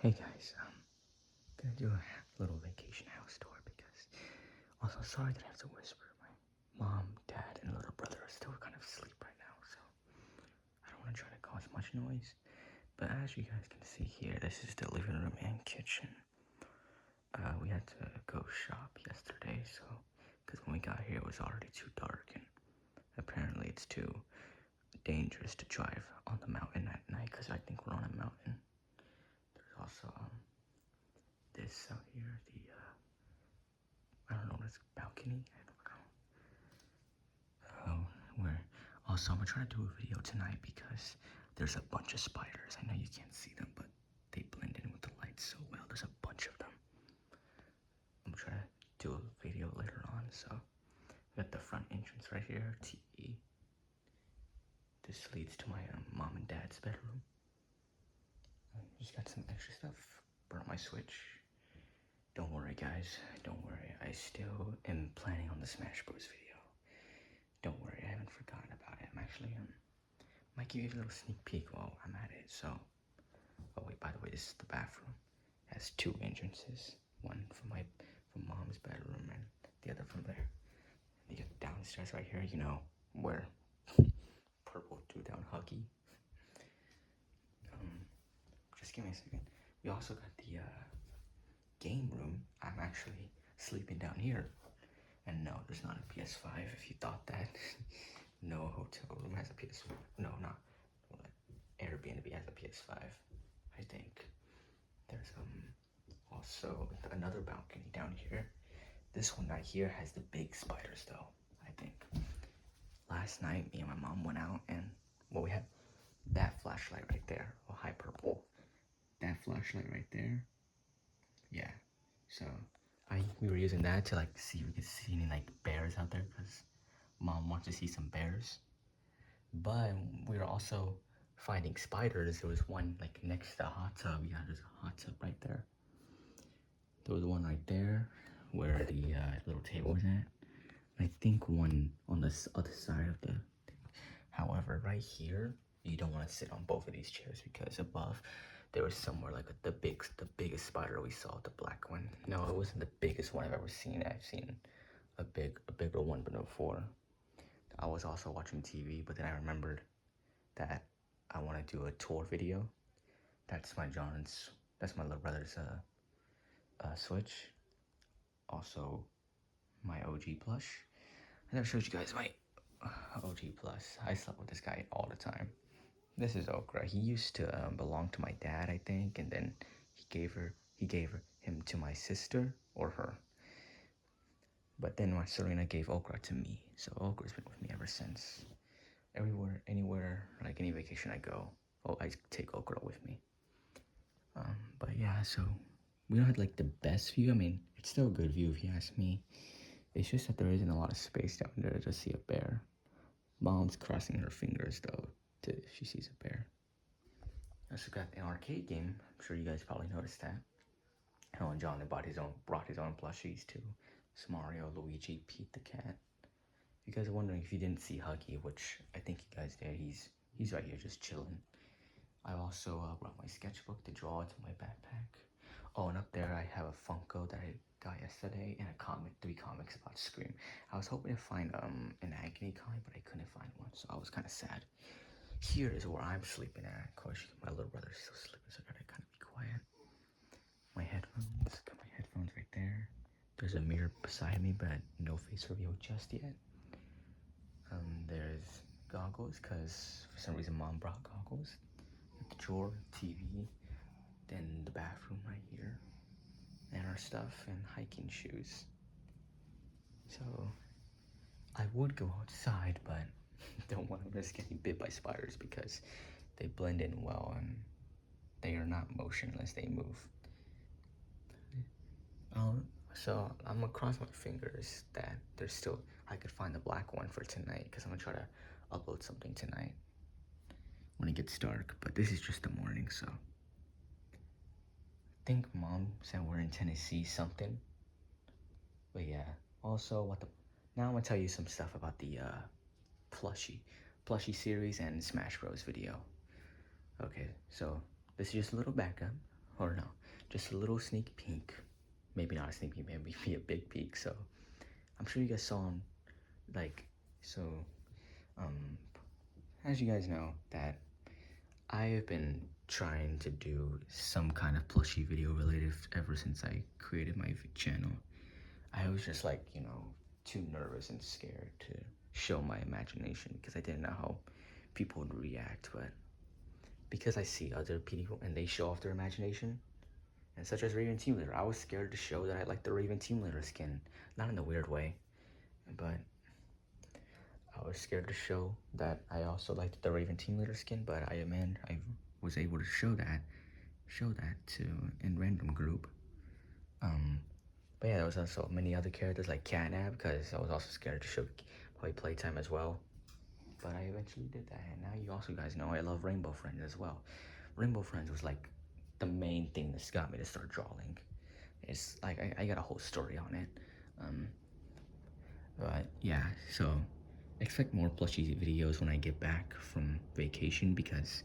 Hey guys, gonna do a little vacation house tour because also sorry that I have to whisper. My mom, dad, and little brother are still kind of asleep right now, so I don't want to try to cause much noise. But as you guys can see here, this is the living room and kitchen. We had to go shop yesterday, so because when we got here it was already too dark, and apparently it's too dangerous to drive on the mountain at night because I think we're on a mountain. There's also this out here, the I don't know what it's balcony. I don't know. Where also I'm gonna try to do a video tonight because there's a bunch of spiders. I know you can't see them, but they blend in with the lights so well. There's a bunch of them. I'm gonna try to do a video later on. So we got the front entrance right here. TV. This leads to my mom and dad's bedroom. Just got some extra stuff. Burnt my Switch. Don't worry, guys. Don't worry. I still am planning on the Smash Bros. Video. Don't worry, I haven't forgotten about it. I'm actually might give you a little sneak peek while I'm at it. So, oh wait, by the way, this is the bathroom. It has two entrances. One from mom's bedroom and the other from there. You get downstairs right here. You know where purple threw down Huggy. Just give me a second. We also got the game room. I'm actually sleeping down here. And no, there's not a PS5 if you thought that. No hotel room has a PS5. No, not. Airbnb has a PS5, I think. There's also another balcony down here. This one right here has the big spiders though, I think. Last night, me and my mom went out and, well, we had that flashlight right there, oh, high purple. That flashlight right there. Yeah, so we were using that to like see if we could see any like bears out there because mom wants to see some bears. But we were also finding spiders. There was one like next to the hot tub. Yeah, there's a hot tub right there. There was one right there where the little table was at. I think one on the other side of the. However, right here, you don't want to sit on both of these chairs because above there was somewhere like the biggest spider we saw, the black one. No, it wasn't the biggest one I've ever seen. I've seen a bigger one, but before. I was also watching TV, but then I remembered that I want to do a tour video. That's that's my little brother's Switch. Also, my OG plush. I never showed you guys my OG plus. I slept with this guy all the time. This is Okra. He used to belong to my dad, I think, and then he gave him to my sister or her. But then my Serena gave Okra to me, so Okra's been with me ever since. Everywhere, anywhere, like any vacation I go, I take Okra with me. But yeah, so we don't have like the best view. I mean, it's still a good view if you ask me. It's just that there isn't a lot of space down there to see a bear. Mom's crossing her fingers though if she sees a bear. I also got an arcade game. I'm sure you guys probably noticed that. Helen John brought his own plushies too. It's Mario, Luigi, Pete the cat. If you guys are wondering if you didn't see Huggy, which I think you guys did, he's right here just chilling. I also brought my sketchbook to draw into my backpack. Oh, and up there I have a Funko that I got yesterday and three comics about Scream. I was hoping to find an Agony comic, but I couldn't find one, so I was kind of sad. Here is where I'm sleeping at. Of course, my little brother's still sleeping, so I gotta kind of be quiet. My headphones, got my headphones right there. There's a mirror beside me, but no face reveal just yet. There's goggles, because for some reason mom brought goggles. The drawer, TV, then the bathroom right here, and our stuff, and hiking shoes. So, I would go outside, but don't want to risk getting bit by spiders because they blend in well and they are not motionless, they move. So I'm gonna cross my fingers that I could find the black one for tonight because I'm gonna try to upload something tonight when it gets dark, but this is just the morning, so. I think mom said we're in Tennessee something, but yeah, also now I'm gonna tell you some stuff about the plushie series and Smash Bros video. Okay, so this is just a little backup. or no, just a little sneak peek. Maybe not a sneak peek, maybe be a big peek. So I'm sure you guys saw like, so as you guys know that I have been trying to do some kind of plushie video related ever since I created my channel. I was just like, too nervous and scared to show my imagination because I didn't know how people would react. But because I see other people and they show off their imagination, and such as Raven Team Leader, I was scared to show that I like the Raven Team Leader skin. Not in a weird way, but I was scared to show that I also liked the Raven Team Leader skin. But I was able to show that to in random group. But yeah, there was also many other characters like Catnap, because I was also scared to show play playtime as well. But I eventually did that, and now you also guys know I love Rainbow Friends as well. Rainbow Friends was like the main thing that got me to start drawing. It's like I got a whole story on it. But yeah, so expect more plushie videos when I get back from vacation, because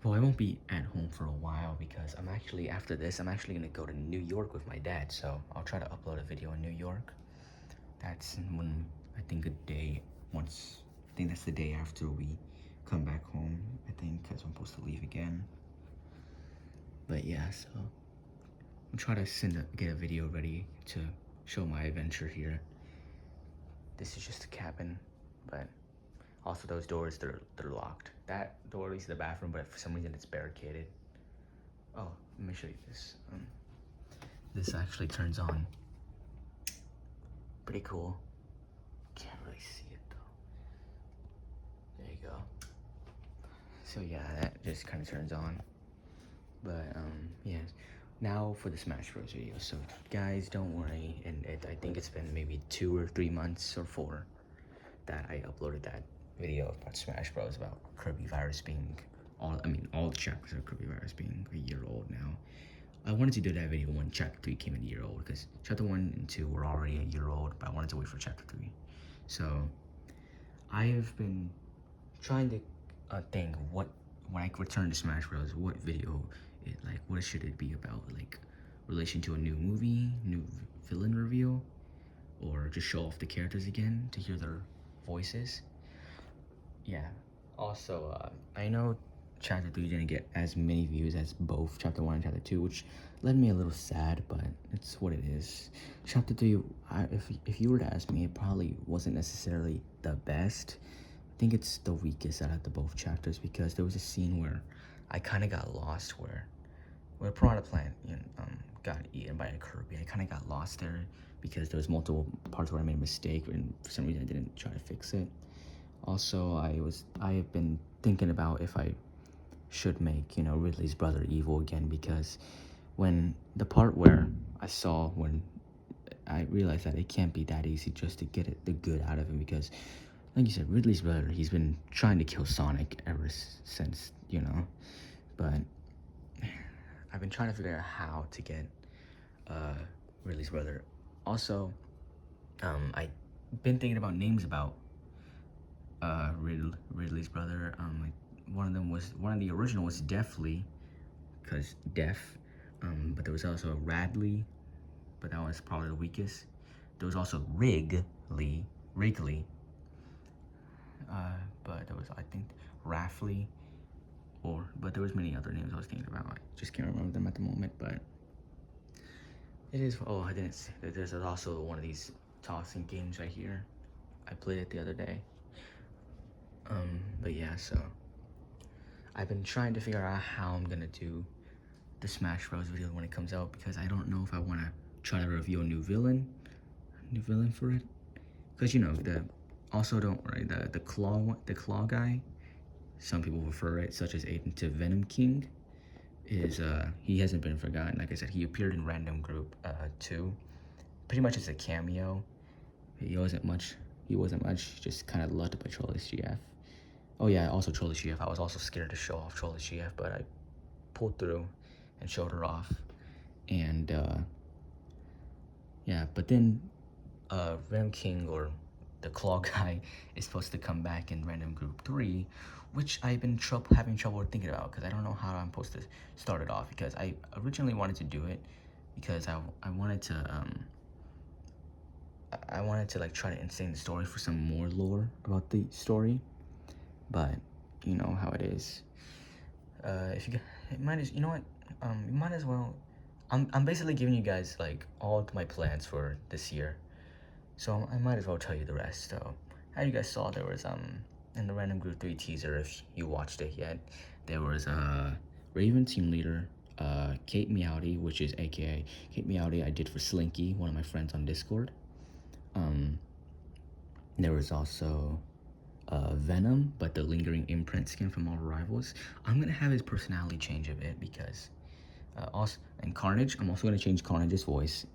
well, I won't be at home for a while because after this, I'm actually gonna go to New York with my dad. So I'll try to upload a video in New York. That's when I think that's the day after we come back home, I think, because I'm supposed to leave again. But yeah, so I'm trying to get a video ready to show my adventure here. This is just a cabin, but also those doors, they're locked. That door leads to the bathroom, but for some reason it's barricaded. Oh, let me show you this. This actually turns on. Pretty cool. Can't really see it though. There you go. So yeah, that just kind of turns on. But yeah. Now for the Smash Bros video. So guys, don't worry. And I think it's been maybe 2 or 3 months or 4 that I uploaded that video about Smash Bros, about Kirby Virus being all the chapters of Kirby Virus being a year old now. I wanted to do that video when chapter 3 came in a year old, because chapter 1 and 2 were already a year old, but I wanted to wait for chapter 3. So I have been trying to think when I return to Smash Bros, what video what should it be about, like relation to a new movie, new villain reveal, or just show off the characters again to hear their voices. Yeah. Also, I know chapter 3 didn't get as many views as both chapter 1 and chapter 2, which led me a little sad, but it's what it is. Chapter 3, if you were to ask me, it probably wasn't necessarily the best. I think it's the weakest out of the both chapters, because there was a scene where I kind of got lost, where Piranha Plant got eaten by a Kirby. I kind of got lost there because there was multiple parts where I made a mistake, and for some reason I didn't try to fix it. Also, I have been thinking about if I should make, Ridley's brother evil again, because when the part where when I realized that it can't be that easy just to get the good out of him, because like you said, Ridley's brother, he's been trying to kill Sonic ever since, but I've been trying to figure out how to get Ridley's brother. Also, I've been thinking about names about Ridley's brother. Like one of the original was Deathly, because deaf. But there was also Radley, but that was probably the weakest. There was also Wrigley. But there was, I think, Raffley, but there was many other names I was thinking about. I just can't remember them at the moment, but it is. Oh, I didn't see. There's also one of these tossing games right here. I played it the other day. But yeah, so I've been trying to figure out how I'm gonna do the Smash Bros video when it comes out, because I don't know if I want to try to review a new villain for it, because the claw guy, some people prefer it, such as Aiden, to Venom King. He hasn't been forgotten. Like I said, he appeared in Random Group 2, pretty much as a cameo. He wasn't much, just kind of loved by Trollish GF. Oh yeah, also Trollish GF. I was also scared to show off Trollish GF, but I pulled through and showed her off. And yeah, but then Venom King, or the Claw guy, is supposed to come back in Random Group 3, which I've been having trouble thinking about because I don't know how I'm supposed to start it off. Because I originally wanted to do it because I wanted to I wanted to like try to insane the story for some more lore about the story, but you know how it is. If you it might as you know what you might as well. I'm basically giving you guys like all of my plans for this year, so I might as well tell you the rest. So as you guys saw, there was in the Random Group 3 teaser, if you watched it yet, there was Raven team leader, Kate Meowdy, which is AKA Kate Meowdy. I did for Slinky, one of my friends on Discord. There was also Venom, but the lingering imprint skin from All Rivals. I'm gonna have his personality change a bit because also and Carnage. I'm also gonna change Carnage's voice.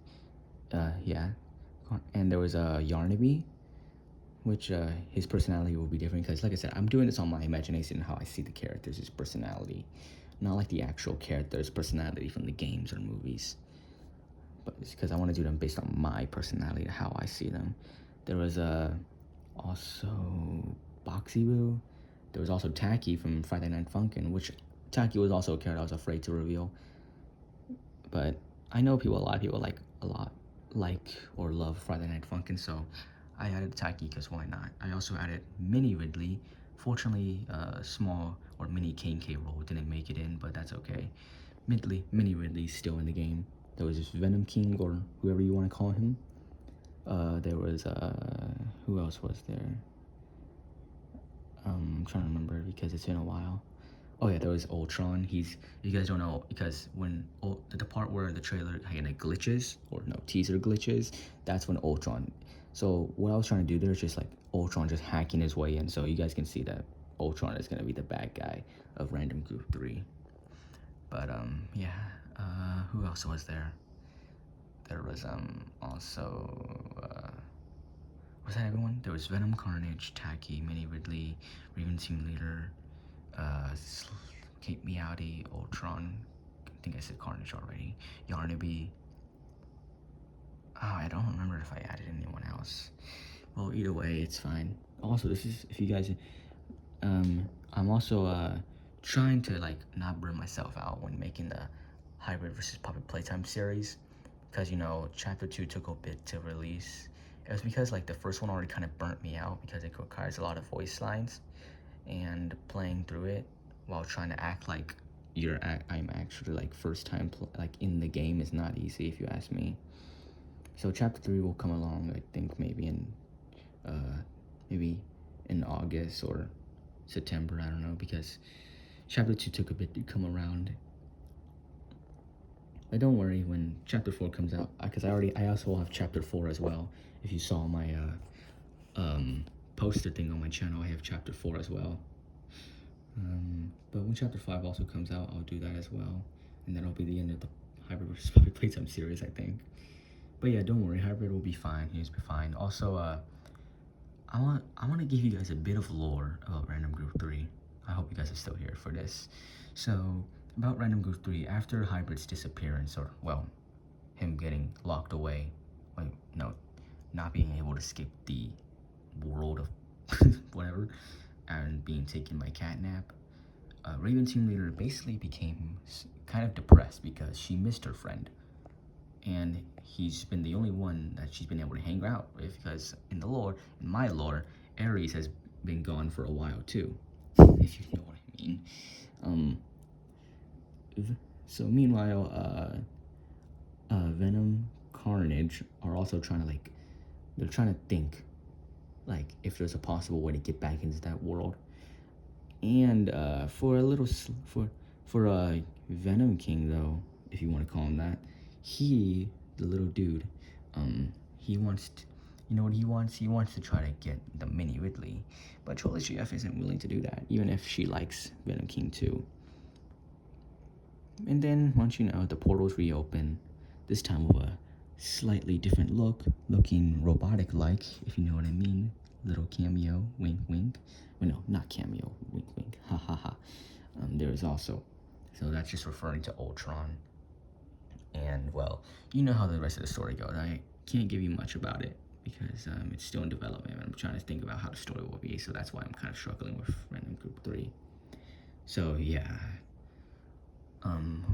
Yeah, and there was Yarnaby, which his personality will be different because, like I said, I'm doing this on my imagination, how I see the characters, his personality, not like the actual character's personality from the games or movies. But it's because I want to do them based on my personality, how I see them. There was also Boxy Boo. There was also Tacky from Friday Night Funkin', which Tacky was also a character I was afraid to reveal. But I know a lot of people like or love Friday Night Funkin', so I added Tacky because why not? I also added Mini Ridley. Fortunately, small or mini K role didn't make it in, but that's okay. Mini Ridley's still in the game. There was this Venom King, or whoever you want to call him. There was, who else was there? I'm trying to remember because it's been a while. Oh yeah, there was Ultron. You guys don't know, because when, the part where the trailer kind of glitches, or no, teaser glitches, that's when Ultron. So what I was trying to do there is just like Ultron just hacking his way in, so you guys can see that Ultron is going to be the bad guy of Random Group 3. But, yeah, who else was there? There was, also, was that everyone? There was Venom, Carnage, Tacky, Mini Ridley, Raven Team Leader, Kate Meowdy, Ultron, I think I said Carnage already, Yarnaby. Oh, I don't remember if I added anyone else. Well, either way, it's fine. Also, this is, if you guys, I'm also, trying to, like, not burn myself out when making the Hybrid versus Puppet Playtime series, because, you know, Chapter 2 took a bit to release. It was because, like, the first one already kind of burnt me out because it requires a lot of voice lines, and playing through it while trying to act like I'm actually, like, first time, like, in the game is not easy, if you ask me. So Chapter 3 will come along, I think, maybe in August or September, I don't know, because Chapter 2 took a bit to come around. But don't worry when Chapter 4 comes out, because I also will have Chapter 4 as well. If you saw my poster thing on my channel, I have Chapter 4 as well. But when Chapter 5 also comes out, I'll do that as well, and that'll be the end of the Hybrid vs. Puppet Playtime series, I think. But yeah, don't worry, Hybrid will be fine. He's be fine. Also, I want to give you guys a bit of lore about Random Group 3. I hope you guys are still here for this. So, about Random Group 3, after Hybrid's disappearance, or, well, him getting locked away, like, no, not being able to escape the world of whatever, and being taken by Catnap, Raven Team Leader basically became kind of depressed because she missed her friend. And he's been the only one that she's been able to hang out with, because in my lore, Ares has been gone for a while too, if you know what I mean. So meanwhile, Venom, Carnage are also trying to they're trying to think like if there's a possible way to get back into that world. And for Venom King, though, if you want to call him that, the little dude, he wants to, you know what he wants? He wants to try to get the Mini Ridley, but Troll HGF isn't willing to do that, even if she likes Venom King too. And then, once you know, the portals reopen, this time with a slightly different look, looking robotic-like, if you know what I mean. Little cameo, wink, wink. Well, no, not cameo, wink, wink, ha, ha, ha. There is also, so that's just referring to Ultron. And, well, you know how the rest of the story goes. I can't give you much about it because it's still in development. I'm trying to think about how the story will be, so that's why I'm kind of struggling with Random Group 3. So yeah.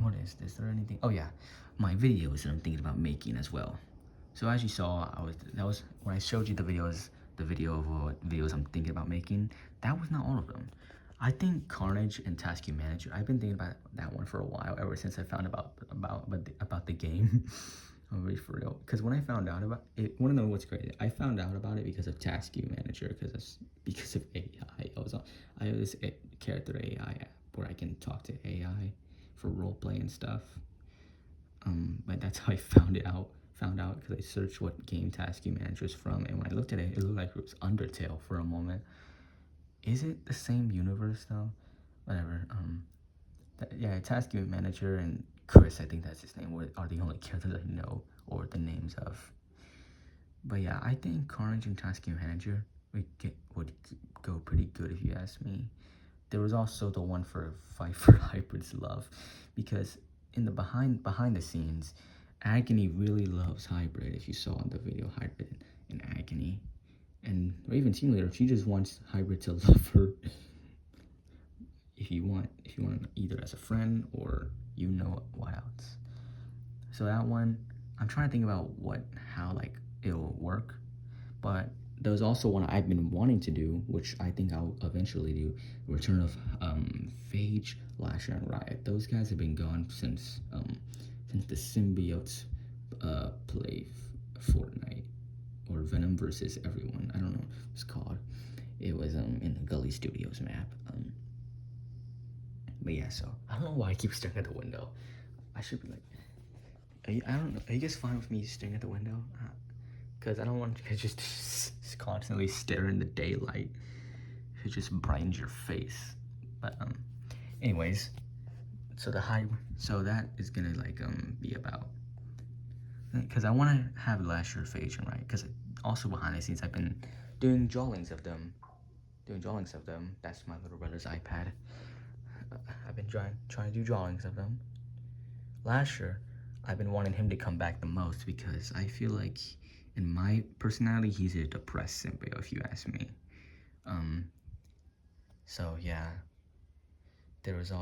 What is this? Is there anything? Oh yeah, my videos that I'm thinking about making as well. So as you saw, that was when I showed you the videos, the video of what videos I'm thinking about making. That was not all of them. I think Carnage and Task You Manager. I've been thinking about that one for a while, ever since I found about the game. I'm really for real. Because when I found out about it, want to know what's crazy? I found out about it because of Task You Manager, because of AI. I have this character AI app where I can talk to AI for roleplay and stuff. But that's how I found it out. Found out because I searched what game Task You Manager is from, and when I looked at it, it looked like it was Undertale for a moment. Is it the same universe though? Whatever. Yeah, Task You Manager and Chris, I think that's his name, are the only characters I know or the names of. But yeah, I think Carnage and Task You Manager would go pretty good if you ask me. There was also the one for Fight for Hybrid's Love, because in the behind the scenes, Agony really loves Hybrid. If you saw in the video, Hybrid and Agony, and Raven Team Leader, she just wants Hybrid to love her. If you want either as a friend or what else. So that one, I'm trying to think about how like it'll work, but there's also one I've been wanting to do, which I think I'll eventually do. Return of Phage, Lasher, and Riot. Those guys have been gone since the symbiotes play Fortnite or Venom versus Everyone. I don't know what it's called. It was in the Gully Studios map. But yeah, so I don't know why I keep staring at the window. I should be like, I don't know. Are you guys fine with me staring at the window? Because I don't want you guys just constantly stare in the daylight. It just brightens your face. But anyways, so that is gonna like be about, because I want to have Lasher, Phage, and right. Because also behind the scenes, I've been doing drawings of them. That's my little brother's iPad. I've been trying to do drawings of them. Lasher, I've been wanting him to come back the most because I feel like, in my personality, he's a depressed symbiote, if you ask me. So yeah, there was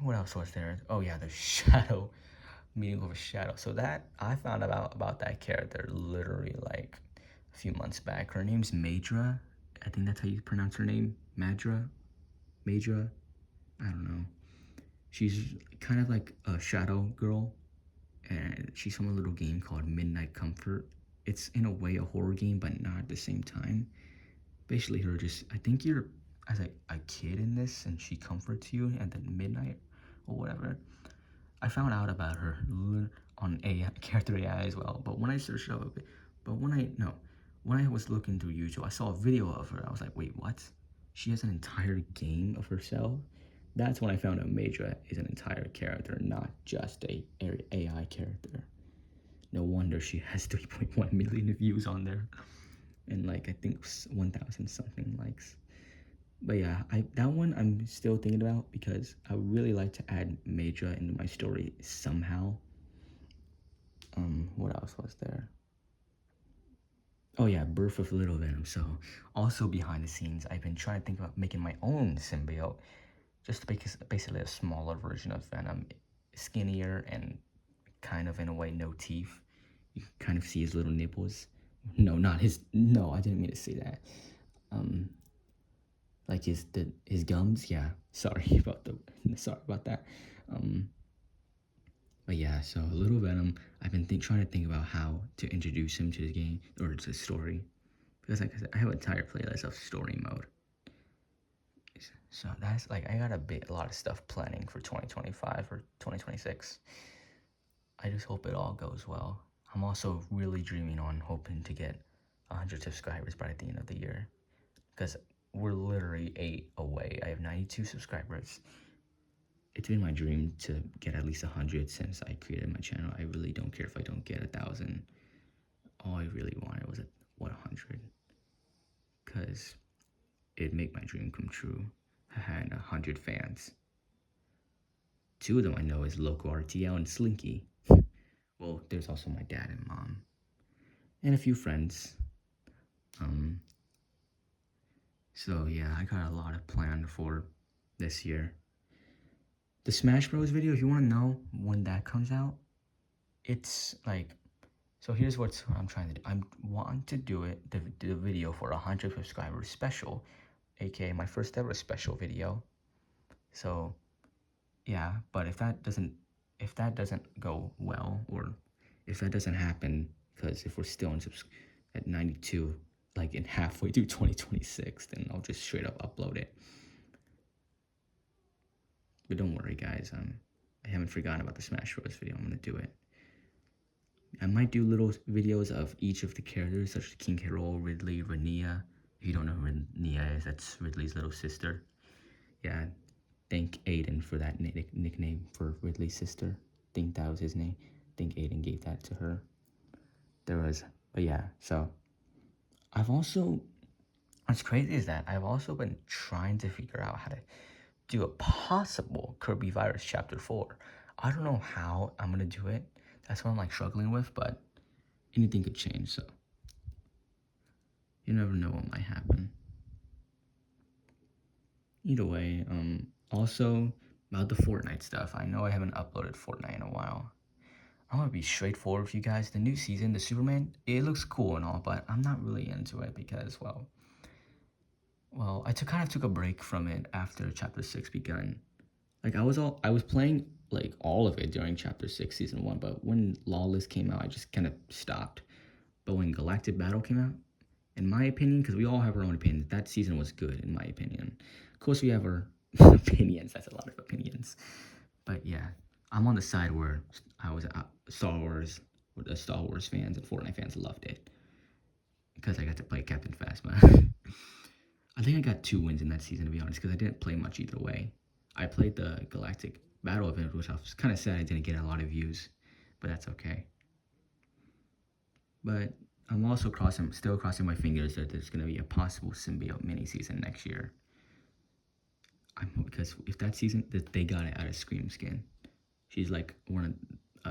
what else was there? Oh yeah, the Shadow, meeting over Shadow. So that I found about that character literally like a few months back. Her name's Madra. I think that's how you pronounce her name, Madra. I don't know. She's kind of like a shadow girl, and she's from a little game called Midnight Comfort. It's in a way a horror game, but not at the same time. Basically, I think you're as a kid in this, and she comforts you at the midnight or whatever. I found out about her on character AI as well, but when I searched up a bit, when I was looking through YouTube, I saw a video of her. I was like, wait, what? She has an entire game of herself? That's when I found out Major is an entire character, not just a AI character. No wonder she has 3.1 million views on there, and like I think 1,000 something likes. But yeah, that one I'm still thinking about because I would really like to add Major into my story somehow. What else was there? Oh yeah, Birth of Little Venom. So also behind the scenes, I've been trying to think about making my own symbiote, just basically a smaller version of Venom, skinnier and kind of in a way no teeth. You can kind of see his little nipples. No, not his. No, I didn't mean to say that. Like his gums. Yeah, sorry about that. But yeah, so Little Venom. I've been trying to think about how to introduce him to the game or to the story, because like I said, I have an entire playlist of story mode. So that's like I got a lot of stuff planning for 2025 or 2026. I just hope it all goes well. I'm also really dreaming on hoping to get 100 subscribers by the end of the year, because we're literally 8 away. I have 92 subscribers. It's been my dream to get at least 100 since I created my channel. I really don't care if I don't get 1,000. All I really wanted was 100, because it'd make my dream come true. I had 100 fans. 2 of them I know is local RTL and Slinky. Well, there's also my dad and mom. and a few friends. So yeah, I got a lot of planned for this year. The Smash Bros video, if you want to know when that comes out, it's like, so here's what I'm trying to do. I want to do it, the video for 100 subscribers special, aka my first ever special video. So yeah, but if that doesn't go well, or if that doesn't happen, because if we're still at 92, like in halfway through 2026, then I'll just straight up upload it. But don't worry, guys. I haven't forgotten about the Smash Bros. Video. I'm gonna do it. I might do little videos of each of the characters, such as King Carol, Ridley, Rania. If you don't know who Rania is, that's Ridley's little sister. Yeah, thank Aiden for that nickname for Ridley's sister. Think that was his name. Think Aiden gave that to her. But yeah, so I've also, what's crazy is that I've also been trying to figure out how to do a possible Kirby Virus Chapter 4. I don't know how I'm gonna do it. That's what I'm like struggling with, but anything could change, so you never know what might happen. Either way, also about the Fortnite stuff. I know I haven't uploaded Fortnite in a while. I'm gonna be straightforward with you guys. The new season, the Superman, it looks cool and all, but I'm not really into it because, well, I kind of took a break from it after Chapter 6 begun. Like I was playing like all of it during Chapter 6 Season 1, but when Lawless came out, I just kind of stopped. But when Galactic Battle came out, in my opinion, because we all have our own opinions, that season was good in my opinion. Of course, we have our opinions. That's a lot of opinions. But yeah, I'm on the side where I was Star Wars, where the Star Wars fans and Fortnite fans loved it because I got to play Captain Phasma. I think I got 2 wins in that season, to be honest, because I didn't play much either way. I played the Galactic Battle event, which I was kind of sad I didn't get a lot of views, but that's okay. But I'm also still crossing my fingers that there's going to be a possible symbiote mini season next year. Because if that season, that they got it out of Scream Skin, she's like one of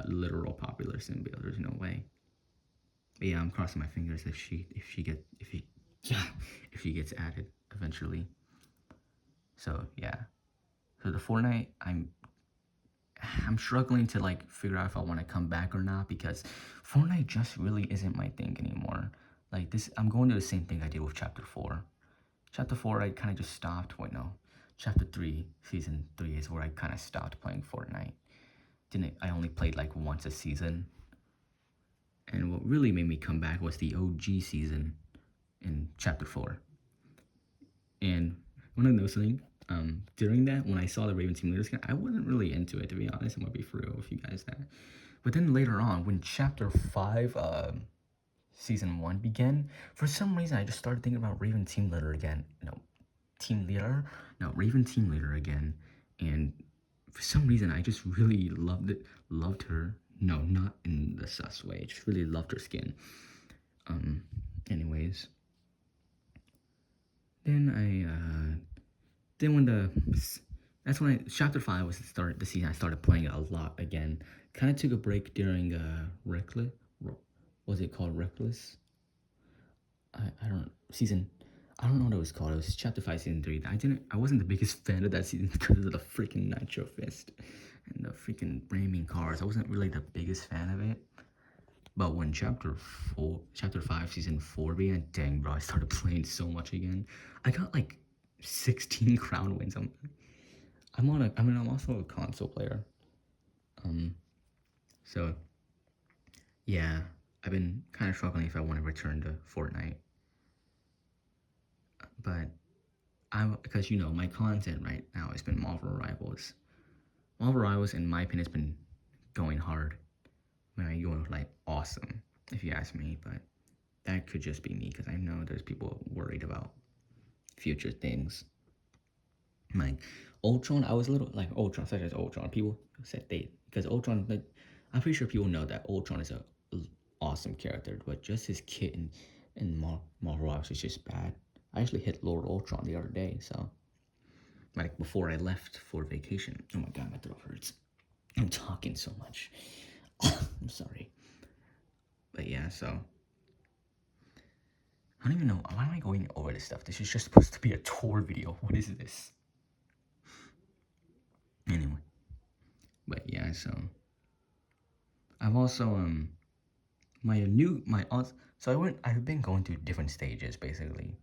a literal popular symbiote. There's no way. But yeah, I'm crossing my fingers if she gets added eventually. So yeah. So the Fortnite, I'm struggling to like figure out if I want to come back or not, because Fortnite just really isn't my thing anymore. Like this, I'm going to the same thing I did with Chapter 4. Chapter 4, I kind of just stopped. Wait, no. Chapter 3, Season 3 is where I kind of stopped playing Fortnite. I only played like once a season. And what really made me come back was the OG season in Chapter 4. And one of those things, during that, when I saw the Raven Team Leader skin, I wasn't really into it, to be honest. I'm gonna be for real with you guys that. But then later on, when Chapter 5, Season 1 began, for some reason I just started thinking about Raven Team Leader again. Raven Team Leader again. And for some reason, I just really loved her. No, not in the sus way. I just really loved her skin. Anyways. That's when Chapter 5 was the season I started playing it a lot again. Kind of took a break during Reckless. Was it called Reckless? I don't know what it was called. It was Chapter 5 Season 3. I wasn't the biggest fan of that season because of the freaking Nitro Fist and the freaking Ramming cars. I wasn't really the biggest fan of it. But when Chapter 5 Season 4 began, dang bro, I started playing so much again. I got like 16 crown wins. I'm also a console player. So yeah, I've been kind of struggling if I want to return to Fortnite. But because my content right now has been Marvel Rivals. Marvel Rivals, in my opinion, has been going hard. Going like awesome, if you ask me. But that could just be me, because I know there's people worried about future things. Like Ultron, I was a little like Ultron, such as Ultron. People said because Ultron, like, I'm pretty sure people know that Ultron is a awesome character, but just his kit in Marvel Rivals is just bad. I actually hit Lord Ultron the other day, so like before I left for vacation. Oh my god, my throat hurts. I'm talking so much. I'm sorry. But yeah, so I don't even know. Why am I going over this stuff? This is just supposed to be a tour video. What is this? Anyway. But yeah, so I've also I've been going through different stages basically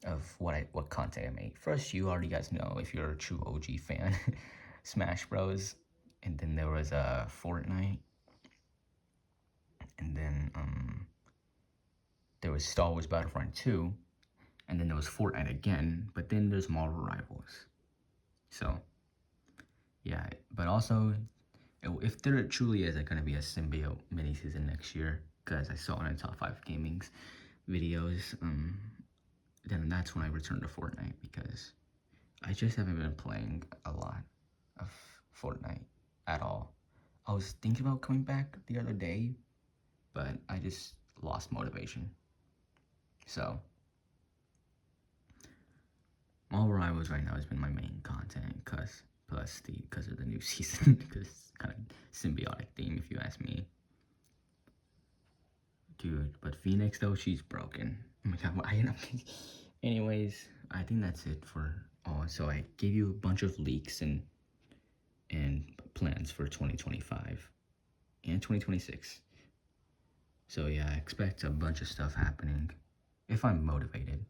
of what content I make. First, you already guys know if you're a true OG fan, Smash Bros. And then there was Fortnite, and then there was Star Wars Battlefront 2, and then there was Fortnite again, but then there's Marvel Rivals. So yeah, but also if there truly is going to be a symbiote mini season next year, because I saw it in top 5 gamings videos, then that's when I return to Fortnite, because I just haven't been playing a lot of Fortnite at all. I was thinking about coming back the other day, but I just lost motivation. So Marvel Rivals right now has been my main content, because of the new season, because it's kind of symbiotic theme if you ask me. Dude, but Phoenix though, she's broken. Oh my god, anyways, I think that's it for so I gave you a bunch of leaks and plans for 2025 and 2026. So yeah, I expect a bunch of stuff happening if I'm motivated.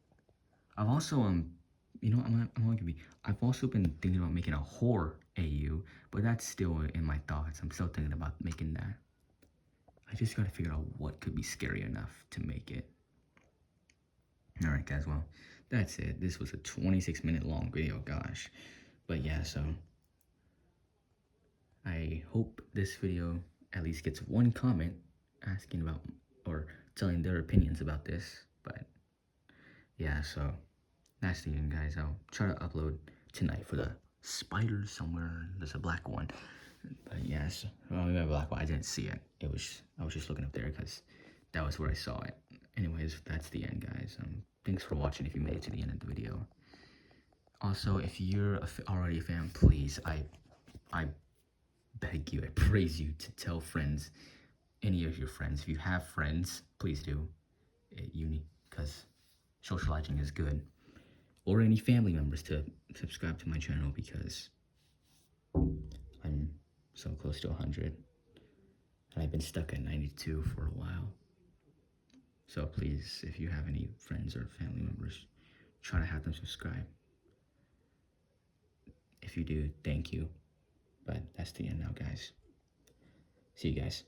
I've also I'm gonna be. I've also been thinking about making a horror AU, but that's still in my thoughts. I'm still thinking about making that. I just gotta figure out what could be scary enough to make it. Alright guys, well, that's it. This was a 26-minute long video, gosh. But yeah, so I hope this video at least gets one comment asking about or telling their opinions about this. But yeah, so that's the end, guys. I'll try to upload tonight for the spiders somewhere. There's a black one. But yes, well, we got a black one. I didn't see it. I was just looking up there because that was where I saw it. Anyways, that's the end, guys. Thanks for watching if you made it to the end of the video. Also, if you're already a fan, please, I beg you, I praise you to tell friends, any of your friends. If you have friends, please do at uni, because socializing is good. Or any family members to subscribe to my channel, because I'm so close to 100. And I've been stuck at 92 for a while. So please, if you have any friends or family members, try to have them subscribe. If you do, thank you. But that's the end now, guys. See you guys.